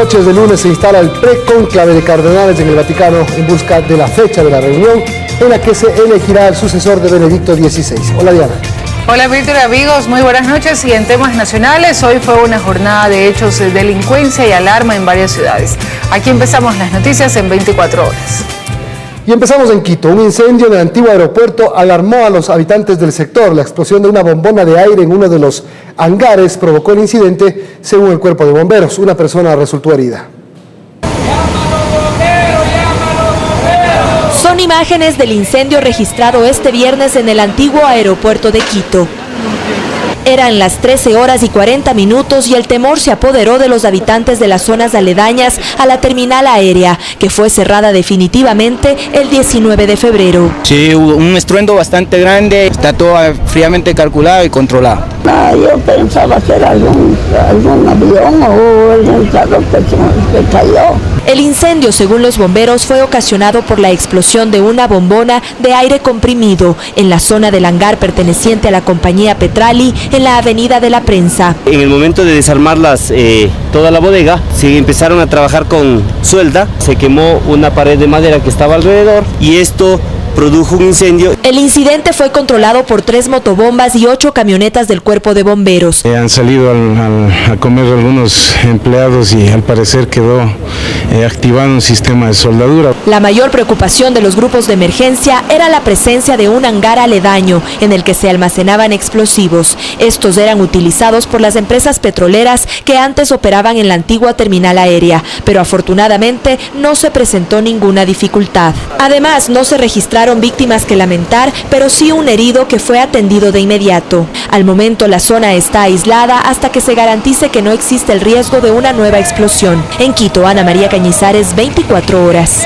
noches de lunes se instala el precónclave de cardenales en el Vaticano en busca de la fecha de la reunión en la que se elegirá el sucesor de Benedicto XVI. Hola Diana. Hola Víctor, amigos, muy buenas noches. Y en temas nacionales, hoy fue una jornada de hechos de delincuencia y alarma en varias ciudades. Aquí empezamos las noticias en 24 horas. Y empezamos en Quito. Un incendio en el antiguo aeropuerto alarmó a los habitantes del sector. La explosión de una bombona de aire en uno de los hangares provocó el incidente, según el cuerpo de bomberos. Una persona resultó herida. Son imágenes del incendio registrado este viernes en el antiguo aeropuerto de Quito. Eran las 13:40 y el temor se apoderó de los habitantes de las zonas aledañas a la terminal aérea, que fue cerrada definitivamente el 19 de febrero. Sí, hubo un estruendo bastante grande, está todo fríamente calculado y controlado. Yo pensaba que era algún avión o algún carro que cayó. El incendio, según los bomberos, fue ocasionado por la explosión de una bombona de aire comprimido en la zona del hangar perteneciente a la compañía Petrali en la avenida de la Prensa. En el momento de desarmar toda la bodega, se empezaron a trabajar con suelda, se quemó una pared de madera que estaba alrededor y esto produjo un incendio. El incidente fue controlado por 3 motobombas y 8 camionetas del cuerpo de bomberos. Han salido a comer algunos empleados y al parecer quedó activado un sistema de soldadura. La mayor preocupación de los grupos de emergencia era la presencia de un hangar aledaño en el que se almacenaban explosivos. Estos eran utilizados por las empresas petroleras que antes operaban en la antigua terminal aérea, pero afortunadamente no se presentó ninguna dificultad. Además, no se registraron víctimas que lamentar, pero sí un herido que fue atendido de inmediato. Al momento la zona está aislada hasta que se garantice que no existe el riesgo de una nueva explosión. En Quito, Ana María Cañizares, 24 horas.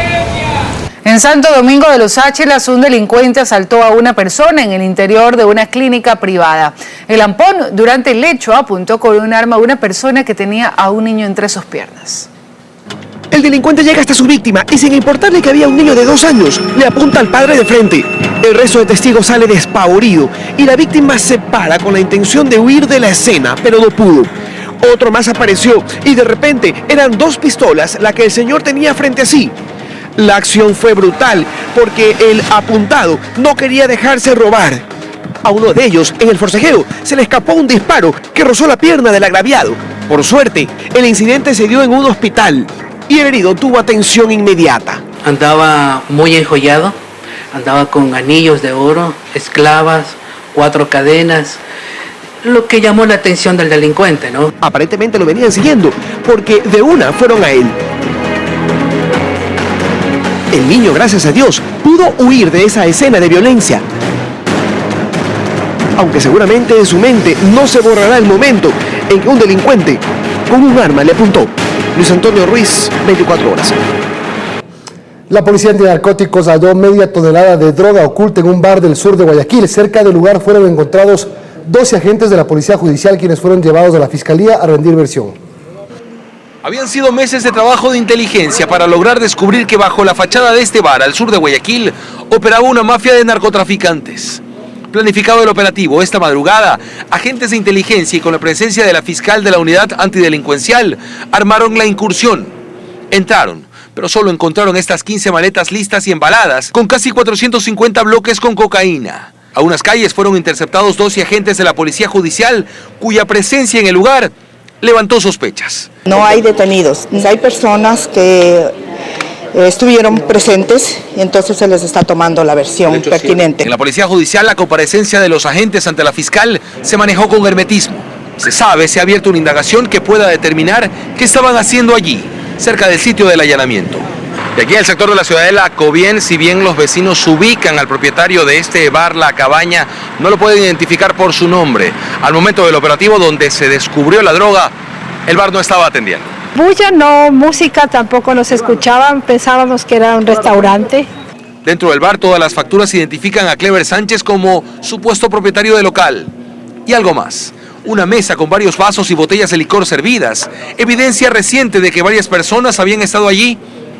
En Santo Domingo de los Áchilas, un delincuente asaltó a una persona en el interior de una clínica privada. El ampón, durante el hecho, apuntó con un arma a una persona que tenía a un niño entre sus piernas. El delincuente llega hasta su víctima y sin importarle que había un niño de 2 años, le apunta al padre de frente. El resto de testigos sale despavorido y la víctima se para con la intención de huir de la escena, pero no pudo. Otro más apareció y de repente eran 2 pistolas la que el señor tenía frente a sí. La acción fue brutal porque el apuntado no quería dejarse robar. A uno de ellos, en el forcejeo, se le escapó un disparo que rozó la pierna del agraviado. Por suerte, el incidente se dio en un hospital y el herido tuvo atención inmediata. Andaba muy enjollado, andaba con anillos de oro, esclavas, 4 cadenas, lo que llamó la atención del delincuente, ¿no? Aparentemente lo venían siguiendo, porque de una fueron a él. El niño, gracias a Dios, pudo huir de esa escena de violencia. Aunque seguramente en su mente no se borrará el momento en que un delincuente con un arma le apuntó. Luis Antonio Ruiz, 24 horas. La policía antinarcóticos halló media tonelada de droga oculta en un bar del sur de Guayaquil. Cerca del lugar fueron encontrados 12 agentes de la policía judicial quienes fueron llevados a la fiscalía a rendir versión. Habían sido meses de trabajo de inteligencia para lograr descubrir que bajo la fachada de este bar al sur de Guayaquil operaba una mafia de narcotraficantes. Planificado el operativo, esta madrugada, agentes de inteligencia y con la presencia de la fiscal de la unidad antidelincuencial armaron la incursión. Entraron, pero solo encontraron estas 15 maletas listas y embaladas con casi 450 bloques con cocaína. A unas calles fueron interceptados 12 agentes de la policía judicial cuya presencia en el lugar levantó sospechas. No hay detenidos, hay personas que estuvieron presentes y entonces se les está tomando la versión pertinente. En la policía judicial, la comparecencia de los agentes ante la fiscal se manejó con hermetismo. Se ha abierto una indagación que pueda determinar qué estaban haciendo allí, cerca del sitio del allanamiento. Y aquí en el sector de la Ciudadela, Cobién, si bien los vecinos ubican al propietario de este bar, La Cabaña, no lo pueden identificar por su nombre. Al momento del operativo donde se descubrió la droga, el bar no estaba atendiendo. Bulla no, música tampoco nos escuchaban, pensábamos que era un restaurante. Dentro del bar todas las facturas identifican a Clever Sánchez como supuesto propietario del local. Y algo más, una mesa con varios vasos y botellas de licor servidas, evidencia reciente de que varias personas habían estado allí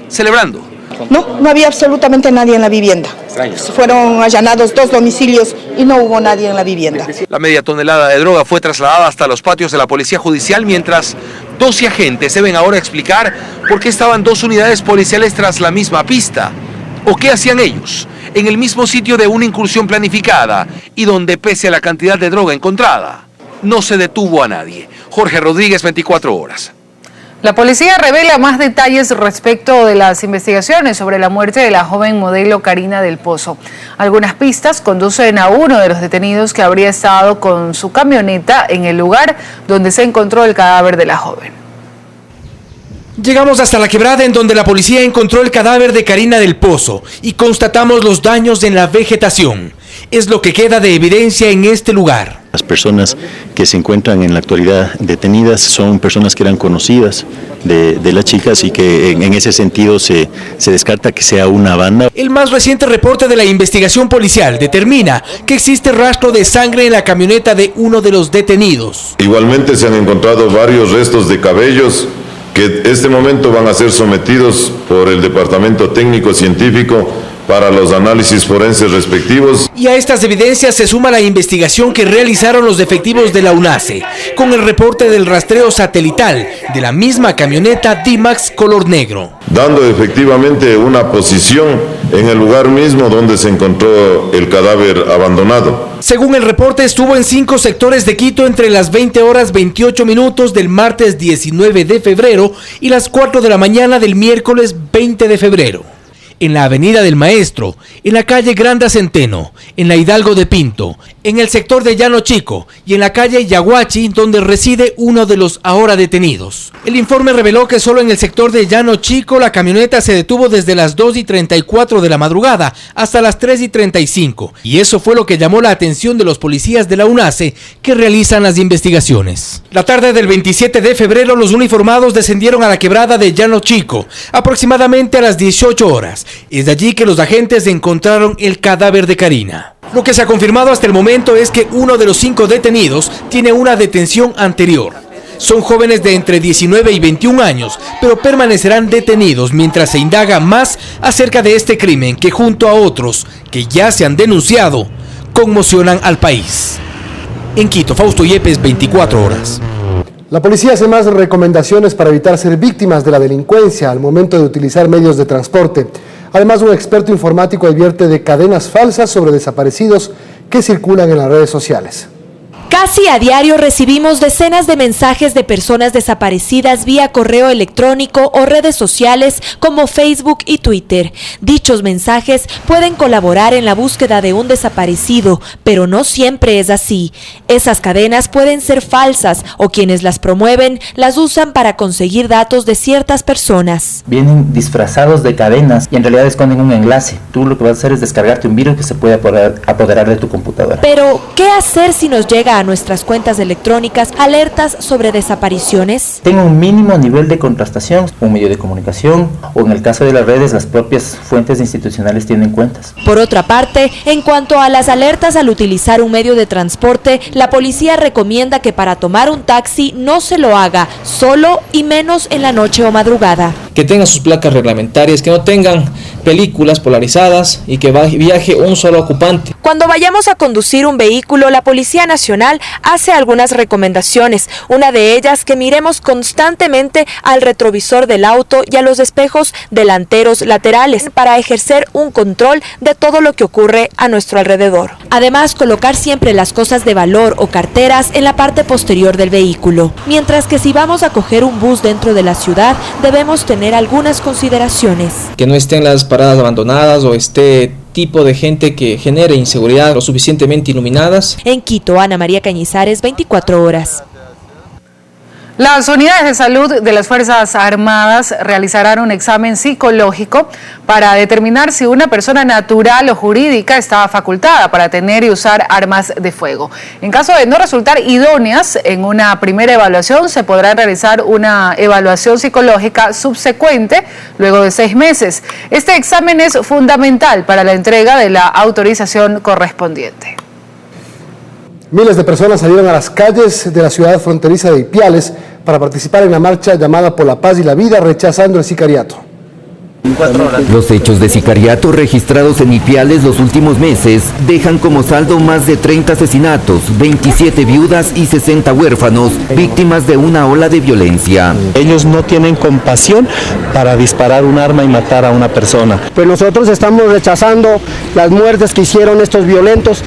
celebrando. No había absolutamente nadie en la vivienda. Extraño. Fueron allanados 2 domicilios y no hubo nadie en la vivienda. La media tonelada de droga fue trasladada hasta los patios de la policía judicial mientras 12 agentes deben ahora explicar por qué estaban 2 unidades policiales tras la misma pista. ¿O qué hacían ellos en el mismo sitio de una incursión planificada y donde, pese a la cantidad de droga encontrada, no se detuvo a nadie? Jorge Rodríguez, 24 horas. La policía revela más detalles respecto de las investigaciones sobre la muerte de la joven modelo Karina del Pozo. Algunas pistas conducen a uno de los detenidos que habría estado con su camioneta en el lugar donde se encontró el cadáver de la joven. Llegamos hasta la quebrada en donde la policía encontró el cadáver de Karina del Pozo y constatamos los daños en la vegetación. Es lo que queda de evidencia en este lugar. Las personas que se encuentran en la actualidad detenidas son personas que eran conocidas de las chicas y que en ese sentido se descarta que sea una banda. El más reciente reporte de la investigación policial determina que existe rastro de sangre en la camioneta de uno de los detenidos. Igualmente se han encontrado varios restos de cabellos que en este momento van a ser sometidos por el Departamento Técnico Científico para los análisis forenses respectivos. Y a estas evidencias se suma la investigación que realizaron los efectivos de la UNACE, con el reporte del rastreo satelital de la misma camioneta D-Max color negro. Dando efectivamente una posición en el lugar mismo donde se encontró el cadáver abandonado. Según el reporte, estuvo en 5 sectores de Quito entre las 20 horas 28 minutos del martes 19 de febrero y las 4 de la mañana del miércoles 20 de febrero. En la Avenida del Maestro, en la calle Granda Centeno, en la Hidalgo de Pinto, en el sector de Llano Chico y en la calle Yaguachi, donde reside uno de los ahora detenidos. El informe reveló que solo en el sector de Llano Chico la camioneta se detuvo desde las 2:34 de la madrugada hasta las 3:35, y eso fue lo que llamó la atención de los policías de la UNACE que realizan las investigaciones. La tarde del 27 de febrero los uniformados descendieron a la quebrada de Llano Chico, aproximadamente a las 18 horas. Es de allí que los agentes encontraron el cadáver de Karina. Lo que se ha confirmado hasta el momento es que uno de los 5 detenidos tiene una detención anterior. Son jóvenes de entre 19 y 21 años, pero permanecerán detenidos mientras se indaga más acerca de este crimen que, junto a otros que ya se han denunciado, conmocionan al país. En Quito, Fausto Yepes, 24 horas. La policía hace más recomendaciones para evitar ser víctimas de la delincuencia al momento de utilizar medios de transporte. Además, un experto informático advierte de cadenas falsas sobre desaparecidos que circulan en las redes sociales. Casi a diario recibimos decenas de mensajes de personas desaparecidas vía correo electrónico o redes sociales como Facebook y Twitter. Dichos mensajes pueden colaborar en la búsqueda de un desaparecido, pero no siempre es así. Esas cadenas pueden ser falsas o quienes las promueven las usan para conseguir datos de ciertas personas. Vienen disfrazados de cadenas y en realidad esconden un enlace. Tú lo que vas a hacer es descargarte un virus que se puede apoderar de tu computadora. Pero, ¿qué hacer si nos llega a nuestras cuentas electrónicas alertas sobre desapariciones? Tenga un mínimo nivel de contrastación, un medio de comunicación o en el caso de las redes, las propias fuentes institucionales tienen cuentas. Por otra parte, en cuanto a las alertas al utilizar un medio de transporte, la policía recomienda que para tomar un taxi no se lo haga solo y menos en la noche o madrugada. Que tengan sus placas reglamentarias, que no tengan películas polarizadas y que viaje un solo ocupante. Cuando vayamos a conducir un vehículo, la Policía Nacional hace algunas recomendaciones. Una de ellas, que miremos constantemente al retrovisor del auto y a los espejos delanteros laterales para ejercer un control de todo lo que ocurre a nuestro alrededor. Además, colocar siempre las cosas de valor o carteras en la parte posterior del vehículo. Mientras que si vamos a coger un bus dentro de la ciudad, debemos tener algunas consideraciones. Que no estén las paradas abandonadas o esté tipo de gente que genere inseguridad lo suficientemente iluminadas. En Quito, Ana María Cañizares, 24 horas. Las unidades de salud de las Fuerzas Armadas realizarán un examen psicológico para determinar si una persona natural o jurídica estaba facultada para tener y usar armas de fuego. En caso de no resultar idóneas en una primera evaluación, se podrá realizar una evaluación psicológica subsecuente luego de 6 meses. Este examen es fundamental para la entrega de la autorización correspondiente. Miles de personas salieron a las calles de la ciudad fronteriza de Ipiales para participar en la marcha llamada por la paz y la vida, rechazando el sicariato. Los hechos de sicariato registrados en Ipiales los últimos meses dejan como saldo más de 30 asesinatos, 27 viudas y 60 huérfanos, víctimas de una ola de violencia. Ellos no tienen compasión para disparar un arma y matar a una persona. Pues nosotros estamos rechazando las muertes que hicieron estos violentos.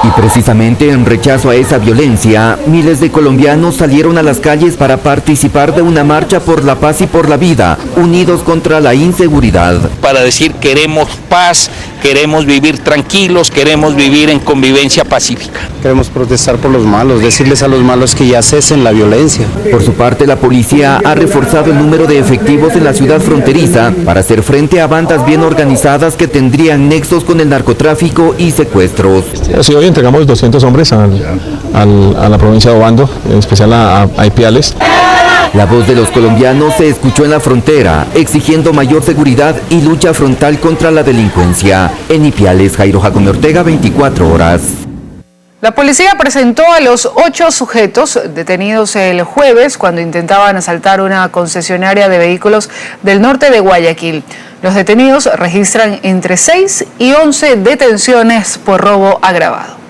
Y precisamente en rechazo a esa violencia, miles de colombianos salieron a las calles para participar de una marcha por la paz y por la vida, unidos contra la inseguridad. Para decir queremos paz, queremos vivir tranquilos, queremos vivir en convivencia pacífica. Queremos protestar por los malos, decirles a los malos que ya cesen la violencia. Por su parte, la policía ha reforzado el número de efectivos en la ciudad fronteriza para hacer frente a bandas bien organizadas que tendrían nexos con el narcotráfico y secuestros. Sí, hoy entregamos 200 hombres a la provincia de Obando, en especial a Ipiales. La voz de los colombianos se escuchó en la frontera, exigiendo mayor seguridad y lucha frontal contra la delincuencia. En Ipiales, Jairo Jacome Ortega, 24 horas. La policía presentó a los 8 sujetos detenidos el jueves cuando intentaban asaltar una concesionaria de vehículos del norte de Guayaquil. Los detenidos registran entre 6 y 11 detenciones por robo agravado.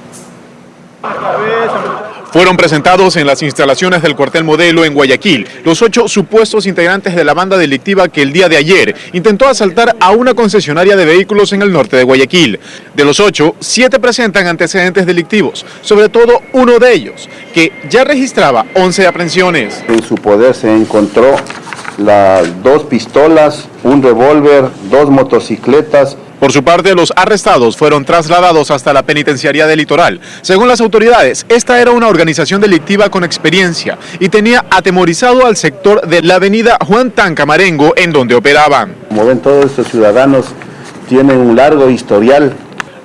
Fueron presentados en las instalaciones del cuartel Modelo en Guayaquil los 8 supuestos integrantes de la banda delictiva que el día de ayer intentó asaltar a una concesionaria de vehículos en el norte de Guayaquil. De los 8, 7 presentan antecedentes delictivos, sobre todo uno de ellos, que ya registraba 11 aprehensiones. En su poder se encontró 2 pistolas, un revólver, 2 motocicletas. Por su parte, los arrestados fueron trasladados hasta la penitenciaría del Litoral. Según las autoridades, esta era una organización delictiva con experiencia y tenía atemorizado al sector de la avenida Juan Tancamarengo, en donde operaban. Como ven, todos estos ciudadanos tienen un largo historial.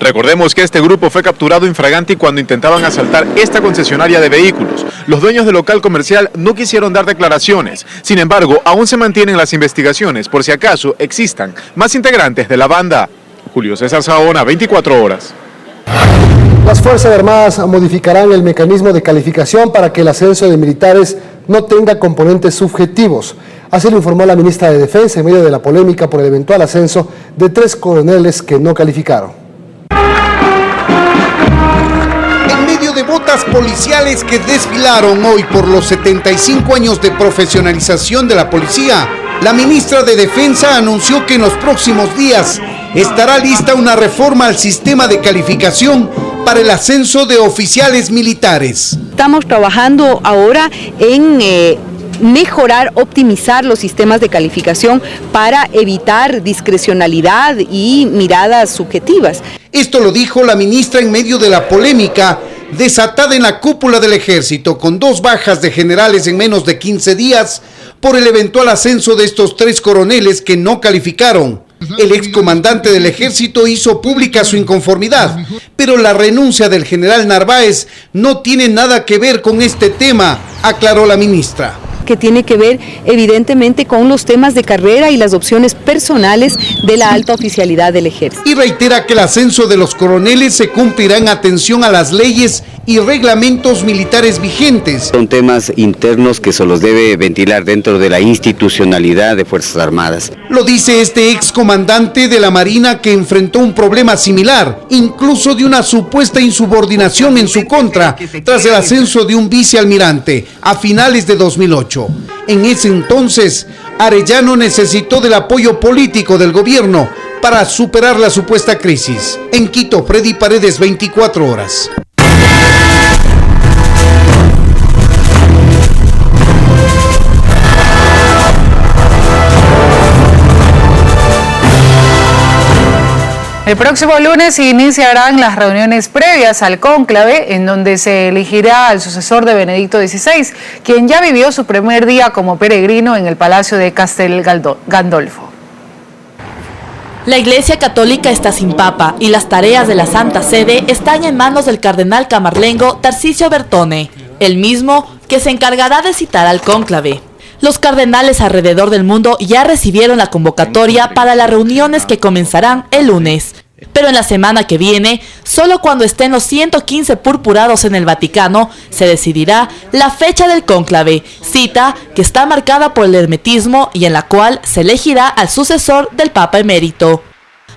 Recordemos que este grupo fue capturado infraganti cuando intentaban asaltar esta concesionaria de vehículos. Los dueños del local comercial no quisieron dar declaraciones. Sin embargo, aún se mantienen las investigaciones por si acaso existan más integrantes de la banda. Julio César Saona, 24 horas. Las Fuerzas Armadas modificarán el mecanismo de calificación para que el ascenso de militares no tenga componentes subjetivos. Así lo informó la ministra de Defensa en medio de la polémica por el eventual ascenso de 3 coroneles que no calificaron. En medio de botas policiales que desfilaron hoy por los 75 años de profesionalización de la policía, la ministra de Defensa anunció que en los próximos días estará lista una reforma al sistema de calificación para el ascenso de oficiales militares. Estamos trabajando ahora en mejorar, optimizar los sistemas de calificación para evitar discrecionalidad y miradas subjetivas. Esto lo dijo la ministra en medio de la polémica desatada en la cúpula del Ejército, con 2 bajas de generales en menos de 15 días por el eventual ascenso de estos 3 coroneles que no calificaron. El excomandante del Ejército hizo pública su inconformidad, pero la renuncia del general Narváez no tiene nada que ver con este tema, aclaró la ministra. Que tiene que ver evidentemente con los temas de carrera y las opciones personales de la alta oficialidad del Ejército. Y reitera que el ascenso de los coroneles se cumplirá en atención a las leyes y reglamentos militares vigentes. Son temas internos que se los debe ventilar dentro de la institucionalidad de Fuerzas Armadas. Lo dice este excomandante de la Marina que enfrentó un problema similar, incluso de una supuesta insubordinación en su contra, tras el ascenso de un vicealmirante a finales de 2008. En ese entonces, Arellano necesitó del apoyo político del gobierno para superar la supuesta crisis. En Quito, Freddy Paredes, 24 horas. El próximo lunes iniciarán las reuniones previas al cónclave, en donde se elegirá al sucesor de Benedicto XVI, quien ya vivió su primer día como peregrino en el Palacio de Castel Gandolfo. La Iglesia Católica está sin papa y las tareas de la Santa Sede están en manos del cardenal camarlengo Tarcisio Bertone, el mismo que se encargará de citar al cónclave. Los cardenales alrededor del mundo ya recibieron la convocatoria para las reuniones que comenzarán el lunes. Pero en la semana que viene, solo cuando estén los 115 purpurados en el Vaticano, se decidirá la fecha del cónclave, cita que está marcada por el hermetismo y en la cual se elegirá al sucesor del Papa emérito.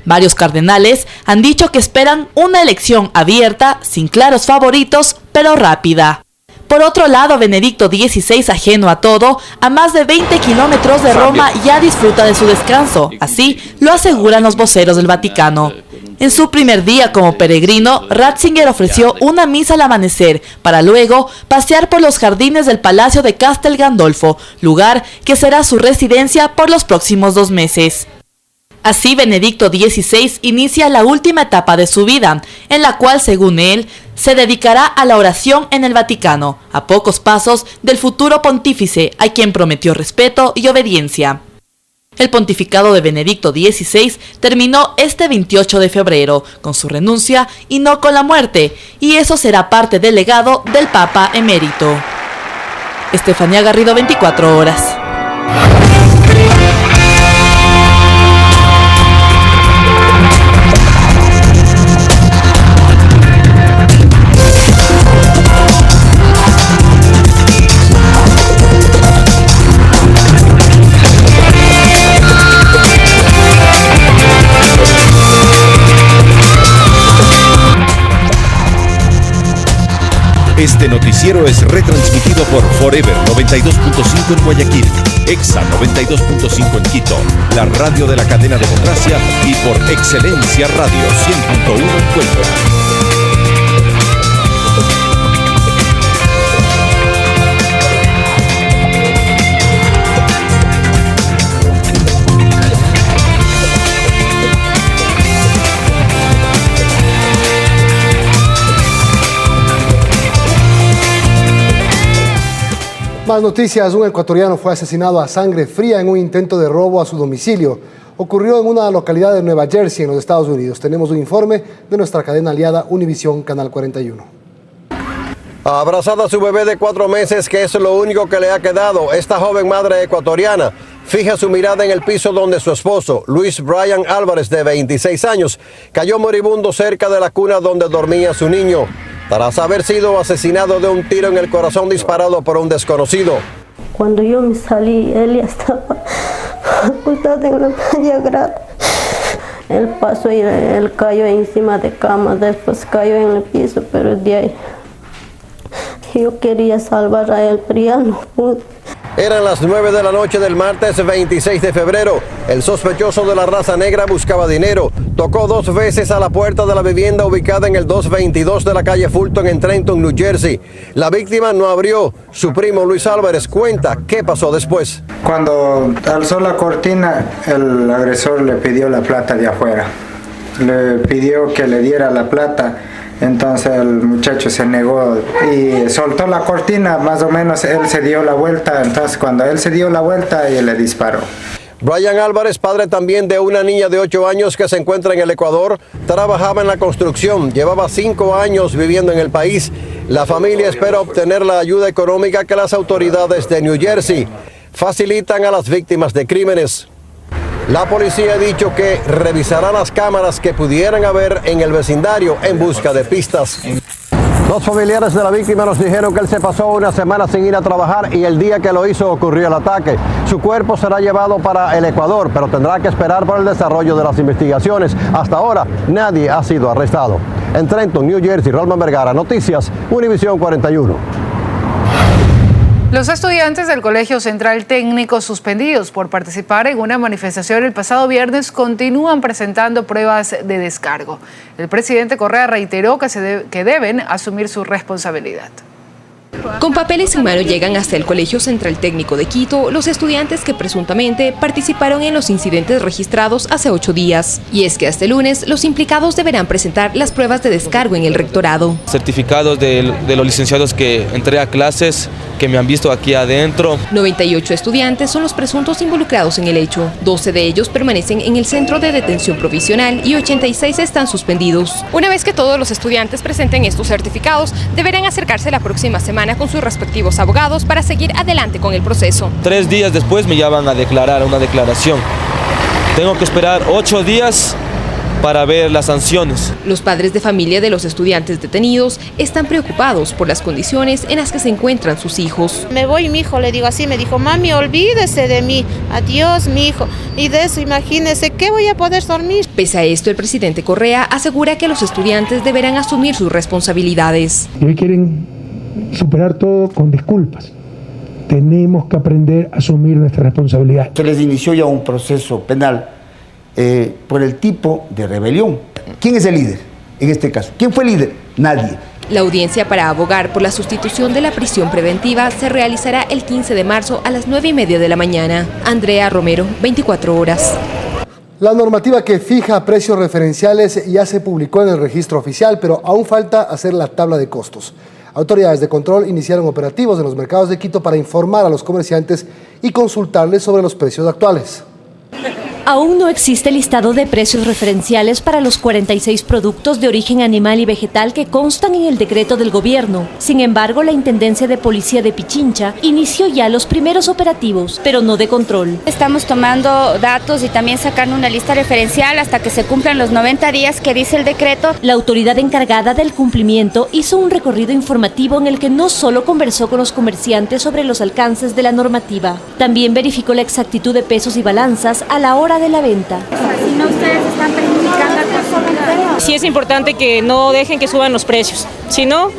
Varios cardenales han dicho que esperan una elección abierta, sin claros favoritos, pero rápida. Por otro lado, Benedicto XVI, ajeno a todo, a más de 20 kilómetros de Roma, ya disfruta de su descanso. Así lo aseguran los voceros del Vaticano. En su primer día como peregrino, Ratzinger ofreció una misa al amanecer, para luego pasear por los jardines del Palacio de Castel Gandolfo, lugar que será su residencia por los próximos 2 meses. Así, Benedicto XVI inicia la última etapa de su vida, en la cual, según él, se dedicará a la oración en el Vaticano, a pocos pasos del futuro pontífice, a quien prometió respeto y obediencia. El pontificado de Benedicto XVI terminó este 28 de febrero, con su renuncia y no con la muerte, y eso será parte del legado del Papa emérito. Estefanía Garrido, 24 horas. Este noticiero es retransmitido por Forever 92.5 en Guayaquil, Exa 92.5 en Quito, la radio de la cadena Democracia, y por Excelencia Radio 100.1 en Cuenca. Más noticias, un ecuatoriano fue asesinado a sangre fría en un intento de robo a su domicilio. Ocurrió en una localidad de Nueva Jersey, en los Estados Unidos. Tenemos un informe de nuestra cadena aliada Univisión, Canal 41. Abrazada a su bebé de 4 meses, que es lo único que le ha quedado, esta joven madre ecuatoriana fija su mirada en el piso donde su esposo, Luis Brian Álvarez, de 26 años, cayó moribundo cerca de la cuna donde dormía su niño, tras haber sido asesinado de un tiro en el corazón disparado por un desconocido. Cuando yo me salí, él ya estaba acostado en la playa grande. Él pasó y él cayó encima de cama, después cayó en el piso, pero de ahí yo quería salvar a él, pero ya no pude. Eran las 9 de la noche del martes 26 de febrero. El sospechoso de la raza negra buscaba dinero. Tocó 2 veces a la puerta de la vivienda ubicada en el 222 de la calle Fulton en Trenton, New Jersey. La víctima no abrió. Su primo Luis Álvarez cuenta qué pasó después. Cuando alzó la cortina, el agresor le pidió la plata de afuera. Le pidió que le diera la plata. Entonces el muchacho se negó y soltó la cortina, más o menos él se dio la vuelta, entonces cuando él se dio la vuelta, él le disparó. Brian Álvarez, padre también de una niña de 8 años que se encuentra en el Ecuador, trabajaba en la construcción, llevaba 5 años viviendo en el país. La familia espera obtener la ayuda económica que las autoridades de New Jersey facilitan a las víctimas de crímenes. La policía ha dicho que revisará las cámaras que pudieran haber en el vecindario en busca de pistas. Los familiares de la víctima nos dijeron que él se pasó una semana sin ir a trabajar y el día que lo hizo ocurrió el ataque. Su cuerpo será llevado para el Ecuador, pero tendrá que esperar por el desarrollo de las investigaciones. Hasta ahora nadie ha sido arrestado. En Trenton, New Jersey, Rolman Vergara, Noticias, Univisión 41. Los estudiantes del Colegio Central Técnico suspendidos por participar en una manifestación el pasado viernes continúan presentando pruebas de descargo. El presidente Correa reiteró que deben asumir su responsabilidad. Con papeles en mano llegan hasta el Colegio Central Técnico de Quito los estudiantes que presuntamente participaron en los incidentes registrados hace 8 días. Y es que hasta el lunes los implicados deberán presentar las pruebas de descargo en el rectorado. Certificados de los licenciados que entré a clases, que me han visto aquí adentro. 98 estudiantes son los presuntos involucrados en el hecho. 12 de ellos permanecen en el centro de detención provisional y 86 están suspendidos. Una vez que todos los estudiantes presenten estos certificados, deberán acercarse la próxima semana con sus respectivos abogados para seguir adelante con el proceso. 3 días después me llaman a declarar una declaración. Tengo que esperar 8 días para ver las sanciones. Los padres de familia de los estudiantes detenidos están preocupados por las condiciones en las que se encuentran sus hijos. Me voy, mi hijo, le digo así, me dijo, mami, olvídese de mí, adiós, mi hijo. Y de eso, imagínese, ¿qué voy a poder dormir? Pese a esto, el presidente Correa asegura que los estudiantes deberán asumir sus responsabilidades. Y hoy quieren superar todo con disculpas. Tenemos que aprender a asumir nuestra responsabilidad. Se les inició ya un proceso penal por el tipo de rebelión. ¿Quién es el líder en este caso? ¿Quién fue el líder? Nadie. La audiencia para abogar por la sustitución de la prisión preventiva se realizará el 15 de marzo a las 9:30 de la mañana. Andrea Romero, 24 horas. La normativa que fija precios referenciales ya se publicó en el registro oficial, pero aún falta hacer la tabla de costos. Autoridades de control iniciaron operativos en los mercados de Quito para informar a los comerciantes y consultarles sobre los precios actuales. Aún no existe listado de precios referenciales para los 46 productos de origen animal y vegetal que constan en el decreto del gobierno. Sin embargo, la Intendencia de Policía de Pichincha inició ya los primeros operativos, pero no de control. Estamos tomando datos y también sacando una lista referencial hasta que se cumplan los 90 días que dice el decreto. La autoridad encargada del cumplimiento hizo un recorrido informativo en el que no solo conversó con los comerciantes sobre los alcances de la normativa, también verificó la exactitud de pesos y balanzas a la hora de la venta. Si no, ustedes están perjudicando al consumidor. Sí es importante que no dejen que suban los precios, si no,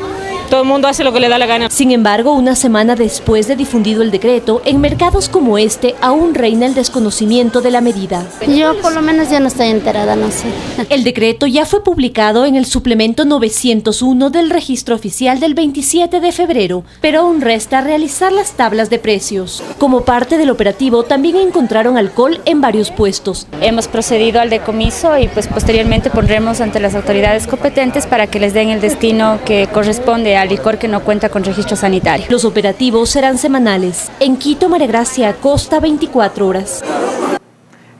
todo el mundo hace lo que le da la gana. Sin embargo, una semana después de difundido el decreto, en mercados como este aún reina el desconocimiento de la medida. Yo por lo menos ya no estoy enterada, no sé. El decreto ya fue publicado en el suplemento 901 del registro oficial del 27 de febrero, pero aún resta realizar las tablas de precios. Como parte del operativo, también encontraron alcohol en varios puestos. Hemos procedido al decomiso y pues posteriormente pondremos ante las autoridades competentes para que les den el destino que corresponde al licor que no cuenta con registro sanitario. Los operativos serán semanales. En Quito, María Gracia Acosta, 24 horas.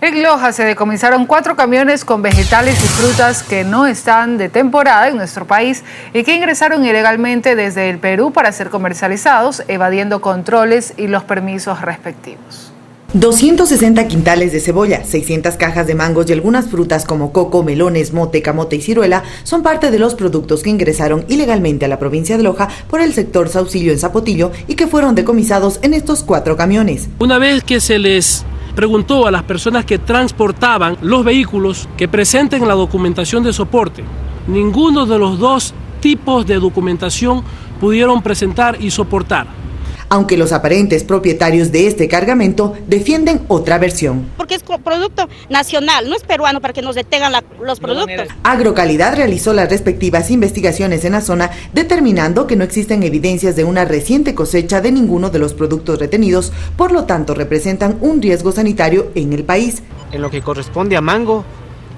En Loja se decomisaron 4 camiones con vegetales y frutas que no están de temporada en nuestro país y que ingresaron ilegalmente desde el Perú para ser comercializados, evadiendo controles y los permisos respectivos. 260 quintales de cebolla, 600 cajas de mangos y algunas frutas como coco, melones, mote, camote y ciruela son parte de los productos que ingresaron ilegalmente a la provincia de Loja por el sector Saucillo en Zapotillo y que fueron decomisados en estos 4 camiones. Una vez que se les preguntó a las personas que transportaban los vehículos que presenten la documentación de soporte, ninguno de los 2 tipos de documentación pudieron presentar y soportar. Aunque los aparentes propietarios de este cargamento defienden otra versión. Porque es producto nacional, no es peruano para que nos detengan los productos. Agrocalidad realizó las respectivas investigaciones en la zona, determinando que no existen evidencias de una reciente cosecha de ninguno de los productos retenidos, por lo tanto representan un riesgo sanitario en el país. En lo que corresponde a mango,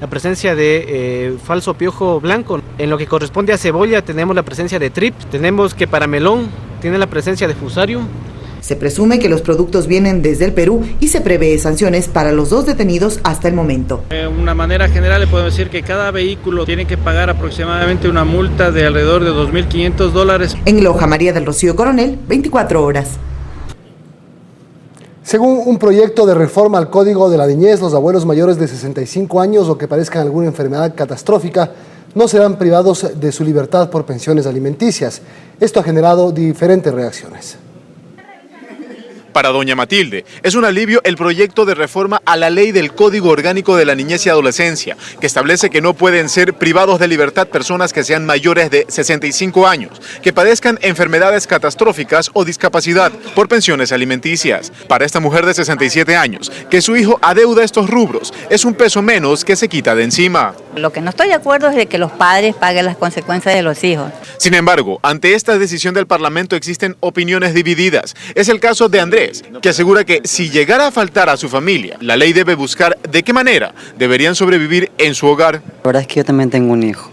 la presencia de falso piojo blanco. En lo que corresponde a cebolla tenemos la presencia de trip, tenemos que para melón tiene la presencia de fusarium. Se presume que los productos vienen desde el Perú y se prevé sanciones para los 2 detenidos hasta el momento. De una manera general le podemos decir que cada vehículo tiene que pagar aproximadamente una multa de alrededor de $2.500. En Loja, María del Rocío Coronel, 24 horas. Según un proyecto de reforma al Código de la Niñez, los abuelos mayores de 65 años o que padezcan alguna enfermedad catastrófica no serán privados de su libertad por pensiones alimenticias. Esto ha generado diferentes reacciones. Para doña Matilde, es un alivio el proyecto de reforma a la ley del Código Orgánico de la Niñez y Adolescencia, que establece que no pueden ser privados de libertad personas que sean mayores de 65 años, que padezcan enfermedades catastróficas o discapacidad por pensiones alimenticias. Para esta mujer de 67 años, que su hijo adeuda estos rubros, es un peso menos que se quita de encima. Lo que no estoy de acuerdo es de que los padres paguen las consecuencias de los hijos. Sin embargo, ante esta decisión del Parlamento existen opiniones divididas. Es el caso de Andrés, que asegura que si llegara a faltar a su familia, la ley debe buscar de qué manera deberían sobrevivir en su hogar. La verdad es que yo también tengo un hijo.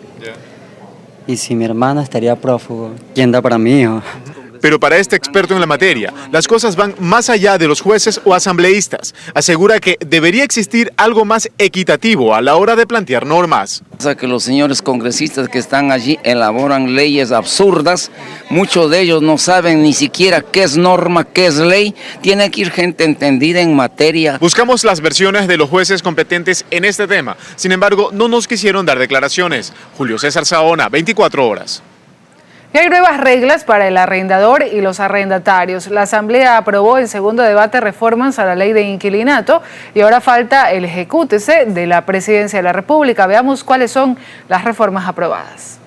Y si mi hermana estaría prófugo, ¿quién da para mi hijo? Pero para este experto en la materia, las cosas van más allá de los jueces o asambleístas. Asegura que debería existir algo más equitativo a la hora de plantear normas. Que los señores congresistas que están allí elaboran leyes absurdas, muchos de ellos no saben ni siquiera qué es norma, qué es ley. Tiene que ir gente entendida en materia. Buscamos las versiones de los jueces competentes en este tema. Sin embargo, no nos quisieron dar declaraciones. Julio César Saona, 24 horas. Y hay nuevas reglas para el arrendador y los arrendatarios. La Asamblea aprobó en segundo debate reformas a la ley de inquilinato y ahora falta el ejecútese de la Presidencia de la República. Veamos cuáles son las reformas aprobadas.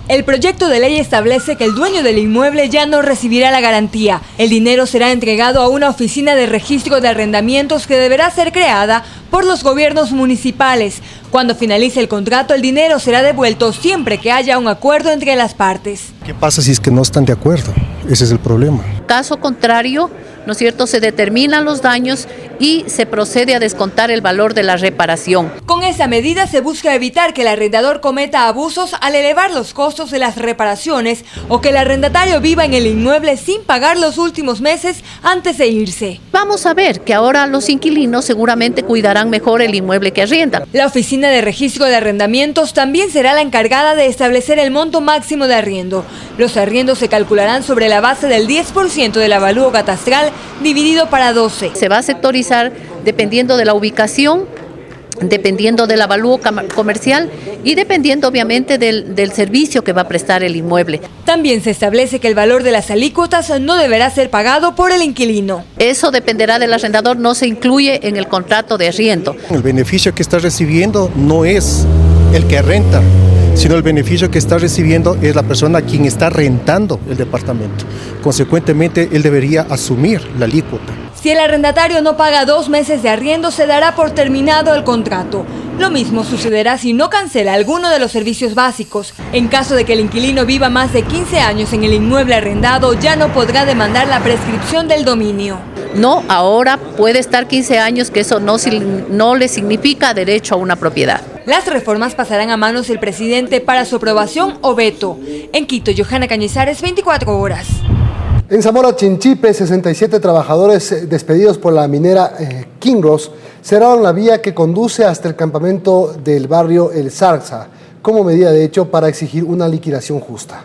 El proyecto de ley establece que el dueño del inmueble ya no recibirá la garantía. El dinero será entregado a una oficina de registro de arrendamientos que deberá ser creada por los gobiernos municipales. Cuando finalice el contrato, el dinero será devuelto siempre que haya un acuerdo entre las partes. ¿Qué pasa si es que no están de acuerdo? Ese es el problema. Caso contrario, ¿no es cierto?, se determinan los daños y se procede a descontar el valor de la reparación. Con esta medida se busca evitar que el arrendador cometa abusos al elevar los costos de las reparaciones o que el arrendatario viva en el inmueble sin pagar los últimos meses antes de irse. Vamos a ver que ahora los inquilinos seguramente cuidarán mejor el inmueble que arriendan. La Oficina de Registro de Arrendamientos también será la encargada de establecer el monto máximo de arriendo. Los arriendos se calcularán sobre la base del 10% del avalúo catastral dividido para 12. Se va a sectorizar dependiendo de la ubicación, dependiendo del avalúo comercial y dependiendo obviamente del servicio que va a prestar el inmueble. También se establece que el valor de las alícuotas no deberá ser pagado por el inquilino. Eso dependerá del arrendador, no se incluye en el contrato de arriendo. El beneficio que está recibiendo no es el que renta, sino el beneficio que está recibiendo es la persona a quien está rentando el departamento. Consecuentemente, él debería asumir la alícuota. Si el arrendatario no paga 2 meses de arriendo, se dará por terminado el contrato. Lo mismo sucederá si no cancela alguno de los servicios básicos. En caso de que el inquilino viva más de 15 años en el inmueble arrendado, ya no podrá demandar la prescripción del dominio. No, ahora puede estar 15 años, que eso no le significa derecho a una propiedad. Las reformas pasarán a manos del presidente para su aprobación o veto. En Quito, Johanna Cañizares, 24 horas. En Zamora Chinchipe, 67 trabajadores despedidos por la minera Kinross cerraron la vía que conduce hasta el campamento del barrio El Zarza, como medida de hecho para exigir una liquidación justa.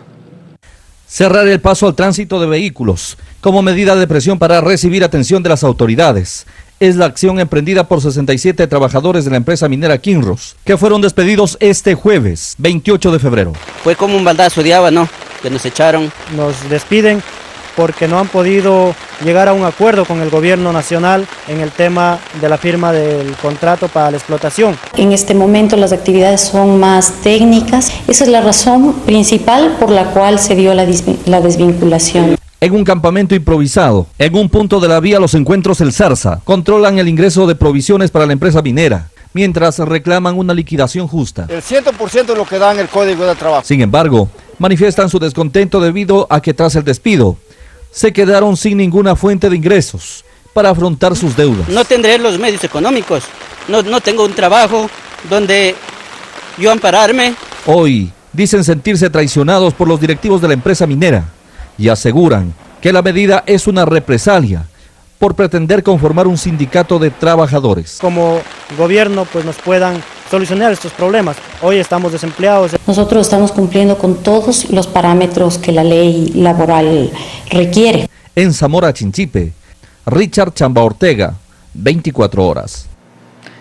Cerrar el paso al tránsito de vehículos, como medida de presión para recibir atención de las autoridades, es la acción emprendida por 67 trabajadores de la empresa minera Kinross, que fueron despedidos este jueves, 28 de febrero. Fue como un baldazo de agua, ¿no?, que nos echaron. Nos despiden porque no han podido llegar a un acuerdo con el gobierno nacional en el tema de la firma del contrato para la explotación. En este momento las actividades son más técnicas. Esa es la razón principal por la cual se dio la desvinculación. En un campamento improvisado, en un punto de la vía Los Encuentros El Zarza, controlan el ingreso de provisiones para la empresa minera, mientras reclaman una liquidación justa. El 100% es lo que dan el Código de Trabajo. Sin embargo, manifiestan su descontento debido a que tras el despido, se quedaron sin ninguna fuente de ingresos para afrontar sus deudas. No tendré los medios económicos, no tengo un trabajo donde yo ampararme. Hoy dicen sentirse traicionados por los directivos de la empresa minera y aseguran que la medida es una represalia por pretender conformar un sindicato de trabajadores. Como gobierno pues nos puedan solucionar estos problemas. Hoy estamos desempleados. Nosotros estamos cumpliendo con todos los parámetros que la ley laboral requiere. En Zamora Chinchipe, Richard Chamba Ortega, 24 horas.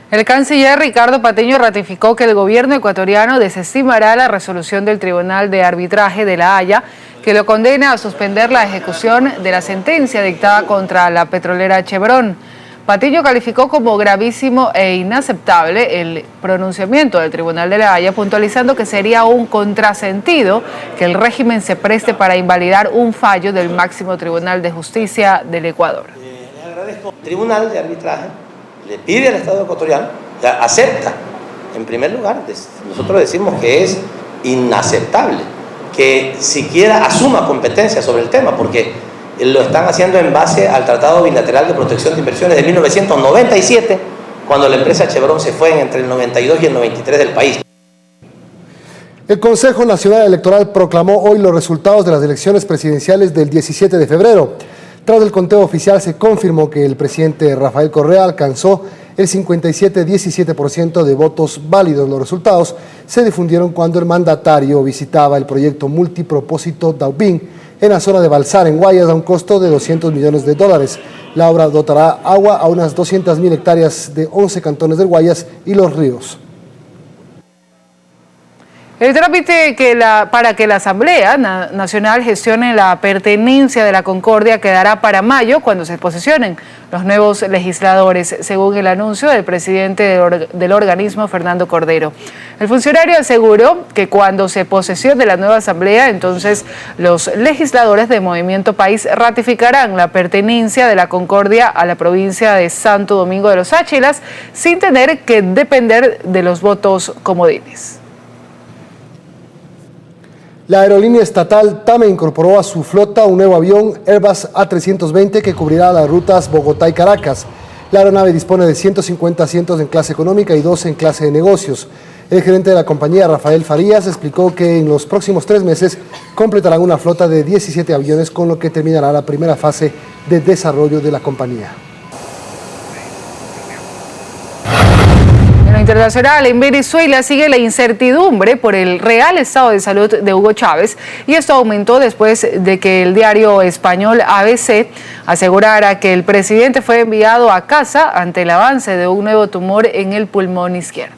El canciller Ricardo Patiño ratificó que el gobierno ecuatoriano desestimará la resolución del Tribunal de Arbitraje de La Haya que lo condena a suspender la ejecución de la sentencia dictada contra la petrolera Chevron. Patiño calificó como gravísimo e inaceptable el pronunciamiento del Tribunal de La Haya, puntualizando que sería un contrasentido que el régimen se preste para invalidar un fallo del máximo Tribunal de Justicia del Ecuador. Le agradezco. El Tribunal de Arbitraje le pide al Estado ecuatoriano, acepta, en primer lugar, nosotros decimos que es inaceptable que siquiera asuma competencia sobre el tema, porque lo están haciendo en base al Tratado Bilateral de Protección de Inversiones de 1997, cuando la empresa Chevron se fue entre el 92 y el 93 del país. El Consejo Nacional Electoral proclamó hoy los resultados de las elecciones presidenciales del 17 de febrero. Tras el conteo oficial se confirmó que el presidente Rafael Correa alcanzó el 57,17% de votos válidos. Los resultados se difundieron cuando el mandatario visitaba el proyecto multipropósito Daubín en la zona de Balsar, en Guayas, a un costo de $200 millones. La obra dotará agua a unas 200.000 hectáreas de 11 cantones del Guayas y Los Ríos. El trámite para que la Asamblea Nacional gestione la pertenencia de la Concordia quedará para mayo, cuando se posesionen los nuevos legisladores, según el anuncio del presidente del organismo, Fernando Cordero. El funcionario aseguró que cuando se posesione la nueva Asamblea, entonces los legisladores de Movimiento País ratificarán la pertenencia de la Concordia a la provincia de Santo Domingo de los Áchilas, sin tener que depender de los votos comodines. La aerolínea estatal TAME incorporó a su flota un nuevo avión Airbus A320 que cubrirá las rutas Bogotá y Caracas. La aeronave dispone de 150 asientos en clase económica y 12 en clase de negocios. El gerente de la compañía, Rafael Farías, explicó que en los próximos 3 meses completarán una flota de 17 aviones, con lo que terminará la primera fase de desarrollo de la compañía. Internacional, en Venezuela sigue la incertidumbre por el real estado de salud de Hugo Chávez, y esto aumentó después de que el diario español ABC asegurara que el presidente fue enviado a casa ante el avance de un nuevo tumor en el pulmón izquierdo.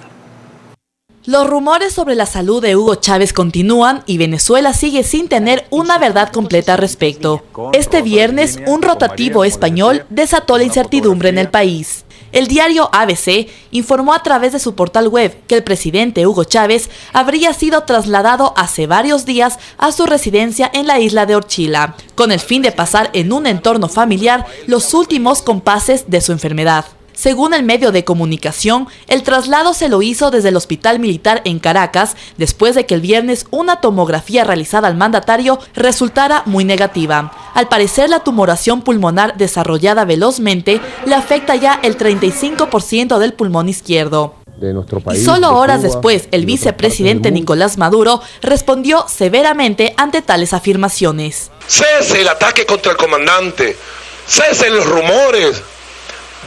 Los rumores sobre la salud de Hugo Chávez continúan y Venezuela sigue sin tener una verdad completa al respecto. Este viernes, un rotativo español desató la incertidumbre en el país. El diario ABC informó a través de su portal web que el presidente Hugo Chávez habría sido trasladado hace varios días a su residencia en la isla de Orchila, con el fin de pasar en un entorno familiar los últimos compases de su enfermedad. Según el medio de comunicación, el traslado se lo hizo desde el Hospital Militar en Caracas, después de que el viernes una tomografía realizada al mandatario resultara muy negativa. Al parecer, la tumoración pulmonar desarrollada velozmente le afecta ya el 35% del pulmón izquierdo. Y solo horas después, el vicepresidente Nicolás Maduro respondió severamente ante tales afirmaciones. Cese el ataque contra el comandante, cesen los rumores.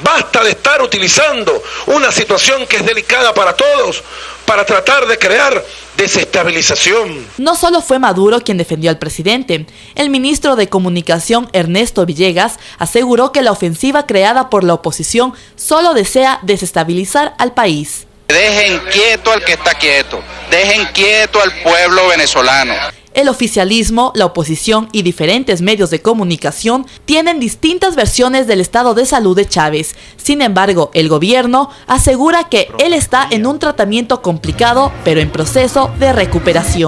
Basta de estar utilizando una situación que es delicada para todos para tratar de crear desestabilización. No solo fue Maduro quien defendió al presidente. El ministro de Comunicación, Ernesto Villegas, aseguró que la ofensiva creada por la oposición solo desea desestabilizar al país. Dejen quieto al que está quieto, dejen quieto al pueblo venezolano. El oficialismo, la oposición y diferentes medios de comunicación tienen distintas versiones del estado de salud de Chávez. Sin embargo, el gobierno asegura que él está en un tratamiento complicado, pero en proceso de recuperación.